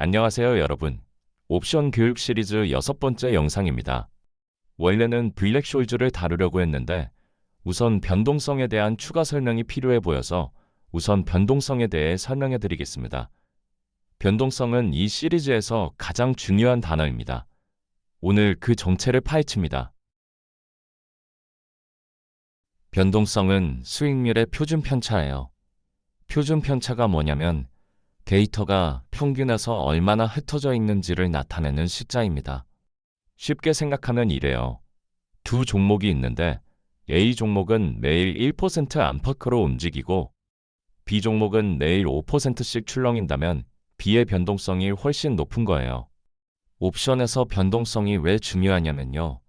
안녕하세요, 여러분. 옵션 교육 시리즈 6번째 영상입니다. 원래는 블랙숄즈를 다루려고 했는데 우선 변동성에 대한 추가 설명이 필요해 보여서 우선 변동성에 대해 설명해 드리겠습니다. 변동성은 이 시리즈에서 가장 중요한 단어입니다. 오늘 그 정체를 파헤칩니다. 변동성은 수익률의 표준 편차예요. 표준 편차가 뭐냐면 데이터가 평균에서 얼마나 흩어져 있는지를 나타내는 숫자입니다. 쉽게 생각하면 이래요. 두 종목이 있는데 A 종목은 매일 1% 안팎으로 움직이고 B 종목은 매일 5%씩 출렁인다면 B의 변동성이 훨씬 높은 거예요. 옵션에서 변동성이 왜 중요하냐면요.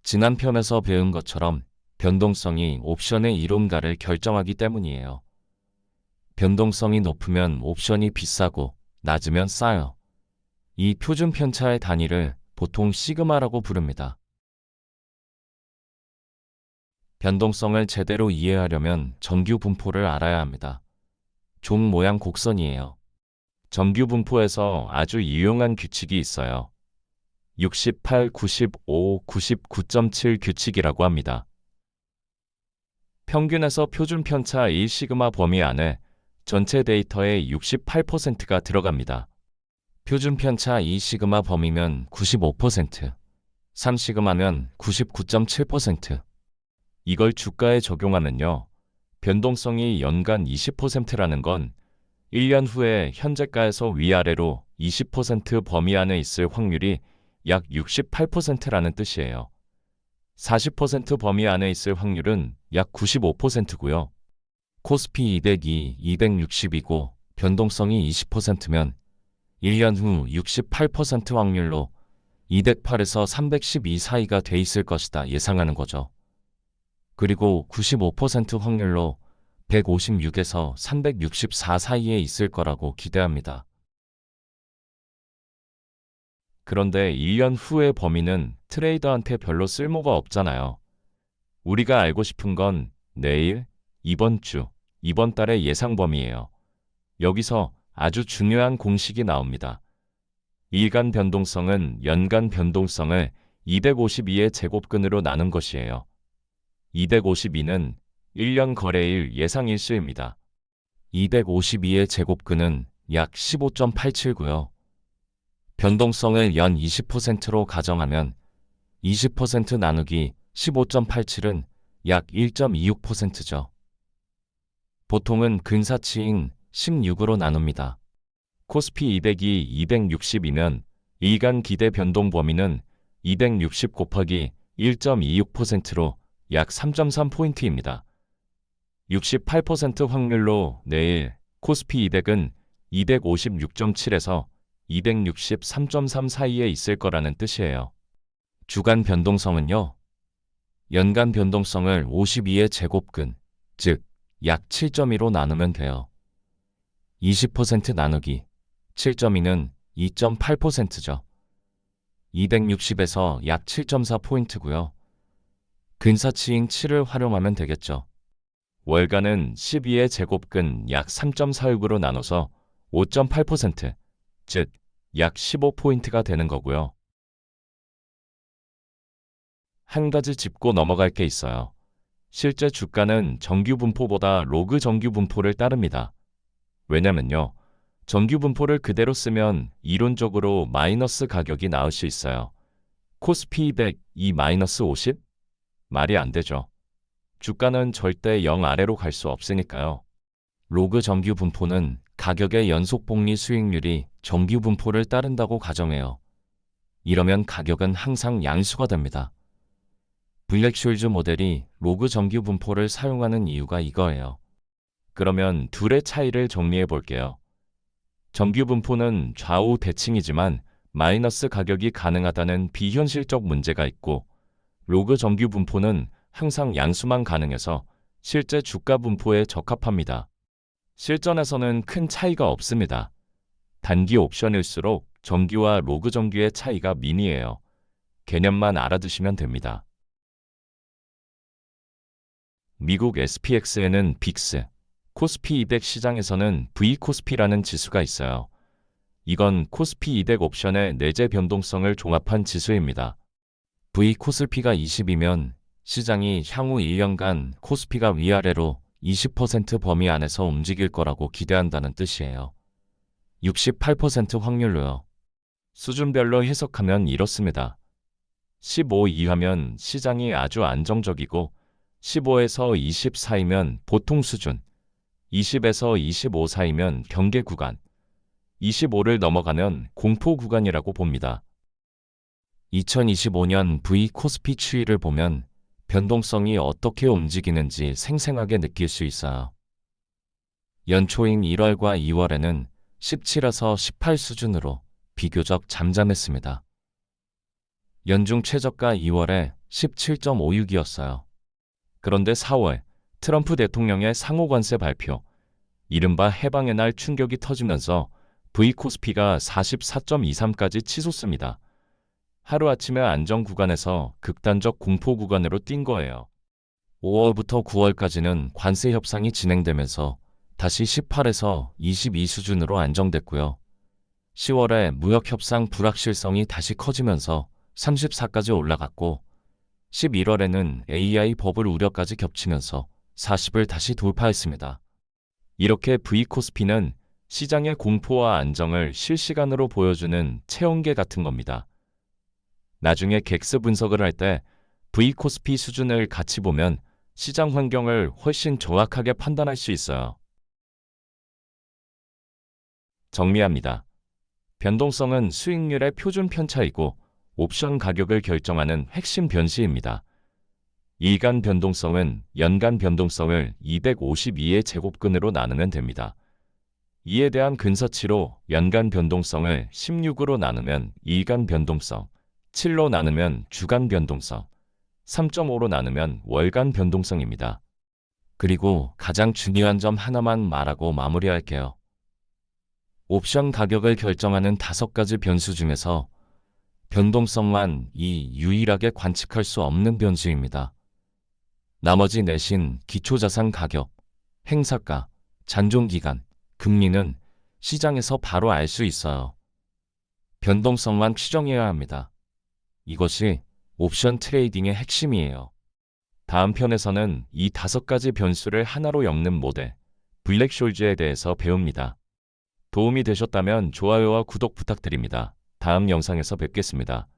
지난 편에서 배운 것처럼 변동성이 옵션의 이론가를 결정하기 때문이에요. 변동성이 높으면 옵션이 비싸고 낮으면 싸요. 이 표준 편차의 단위를 보통 시그마라고 부릅니다. 변동성을 제대로 이해하려면 점규 분포를 알아야 합니다. 종 모양 곡선이에요. 점규 분포에서 아주 유용한 규칙이 있어요. 68, 95, 99.7 규칙이라고 합니다. 평균에서 표준 편차 1시그마 범위 안에 전체 데이터의 68%가 들어갑니다. 표준 편차 2시그마 범위면 95%, 3시그마면 99.7%. 이걸 주가에 적용하면요. 변동성이 연간 20%라는 건 1년 후에 현재가에서 위아래로 20% 범위 안에 있을 확률이 약 68%라는 뜻이에요. 40% 범위 안에 있을 확률은 약 95%고요. 코스피 200이 260이고 변동성이 20%면 1년 후 68% 확률로 208에서 312 사이가 돼 있을 것이다 예상하는 거죠. 그리고 95% 확률로 156에서 364 사이에 있을 거라고 기대합니다. 그런데 1년 후의 범위는 트레이더한테 별로 쓸모가 없잖아요. 우리가 알고 싶은 건 내일, 이번 주, 이번 달의 예상 범위예요. 여기서 아주 중요한 공식이 나옵니다. 일간 변동성은 연간 변동성을 252의 제곱근으로 나눈 것이에요. 252는 1년 거래일 예상 일수입니다. 252의 제곱근은 약 15.87고요. 변동성을 연 20%로 가정하면 20% 나누기 15.87은 약 1.26%죠. 보통은 근사치인 16으로 나눕니다. 코스피 200이 260이면 일간 기대 변동 범위는 260 곱하기 1.26%로 약 3.3포인트입니다. 68% 확률로 내일 코스피 200은 256.7에서 263.3 사이에 있을 거라는 뜻이에요. 주간 변동성은요. 연간 변동성을 52의 제곱근, 즉 약 7.2로 나누면 돼요. 20% 나누기 7.2는 2.8%죠. 260에서 약 7.4포인트고요. 근사치인 7을 활용하면 되겠죠. 월간은 12의 제곱근 약 3.46으로 나눠서 5.8%, 즉 약 15포인트가 되는 거고요. 한 가지 짚고 넘어갈 게 있어요. 실제 주가는 정규 분포보다 로그 정규 분포를 따릅니다. 왜냐면요. 정규 분포를 그대로 쓰면 이론적으로 마이너스 가격이 나올 수 있어요. 코스피 200, 이 마이너스 50? 말이 안 되죠. 주가는 절대 0 아래로 갈 수 없으니까요. 로그 정규 분포는 가격의 연속 복리 수익률이 정규 분포를 따른다고 가정해요. 이러면 가격은 항상 양수가 됩니다. 블랙숄즈 모델이 로그 정규 분포를 사용하는 이유가 이거예요. 그러면 둘의 차이를 정리해 볼게요. 정규 분포는 좌우 대칭이지만 마이너스 가격이 가능하다는 비현실적 문제가 있고 로그 정규 분포는 항상 양수만 가능해서 실제 주가 분포에 적합합니다. 실전에서는 큰 차이가 없습니다. 단기 옵션일수록 정규와 로그 정규의 차이가 미니예요. 개념만 알아두시면 됩니다. 미국 SPX에는 빅스, 코스피 200 시장에서는 V코스피라는 지수가 있어요. 이건 코스피 200 옵션의 내재 변동성을 종합한 지수입니다. V 코스피가 20이면 시장이 향후 1년간 코스피가 위아래로 20% 범위 안에서 움직일 거라고 기대한다는 뜻이에요. 68% 확률로요. 수준별로 해석하면 이렇습니다. 15 이하면 시장이 아주 안정적이고 15에서 20 사이면 보통 수준, 20에서 25 사이면 경계 구간, 25를 넘어가면 공포 구간이라고 봅니다. 2025년 V 코스피 추이를 보면 변동성이 어떻게 움직이는지 생생하게 느낄 수 있어요. 연초인 1월과 2월에는 17에서 18 수준으로 비교적 잠잠했습니다. 연중 최저가 2월에 17.56이었어요. 그런데 4월 트럼프 대통령의 상호관세 발표, 이른바 해방의 날 충격이 터지면서 V 코스피가 44.23까지 치솟습니다. 하루아침에 안정 구간에서 극단적 공포 구간으로 뛴 거예요. 5월부터 9월까지는 관세 협상이 진행되면서 다시 18에서 22 수준으로 안정됐고요. 10월에 무역 협상 불확실성이 다시 커지면서 34까지 올라갔고 11월에는 AI 버블 우려까지 겹치면서 40을 다시 돌파했습니다. 이렇게 V 코스피는 시장의 공포와 안정을 실시간으로 보여주는 체온계 같은 겁니다. 나중에 객스 분석을 할 때 V 코스피 수준을 같이 보면 시장 환경을 훨씬 정확하게 판단할 수 있어요. 정리합니다. 변동성은 수익률의 표준 편차이고 옵션 가격을 결정하는 핵심 변시입니다. 일간 변동성은 연간 변동성을 252의 제곱근으로 나누면 됩니다. 이에 대한 근서치로 연간 변동성을 16으로 나누면 일간 변동성, 7로 나누면 주간 변동성, 3.5로 나누면 월간 변동성입니다. 그리고 가장 중요한 점 하나만 말하고 마무리할게요. 옵션 가격을 결정하는 5가지 변수 중에서 변동성만 이 유일하게 관측할 수 없는 변수입니다. 나머지 내신 기초자산 가격, 행사가, 잔존기간, 금리는 시장에서 바로 알 수 있어요. 변동성만 추정해야 합니다. 이것이 옵션 트레이딩의 핵심이에요. 다음 편에서는 이 5가지 변수를 하나로 엮는 모델, 블랙숄즈에 대해서 배웁니다. 도움이 되셨다면 좋아요와 구독 부탁드립니다. 다음 영상에서 뵙겠습니다.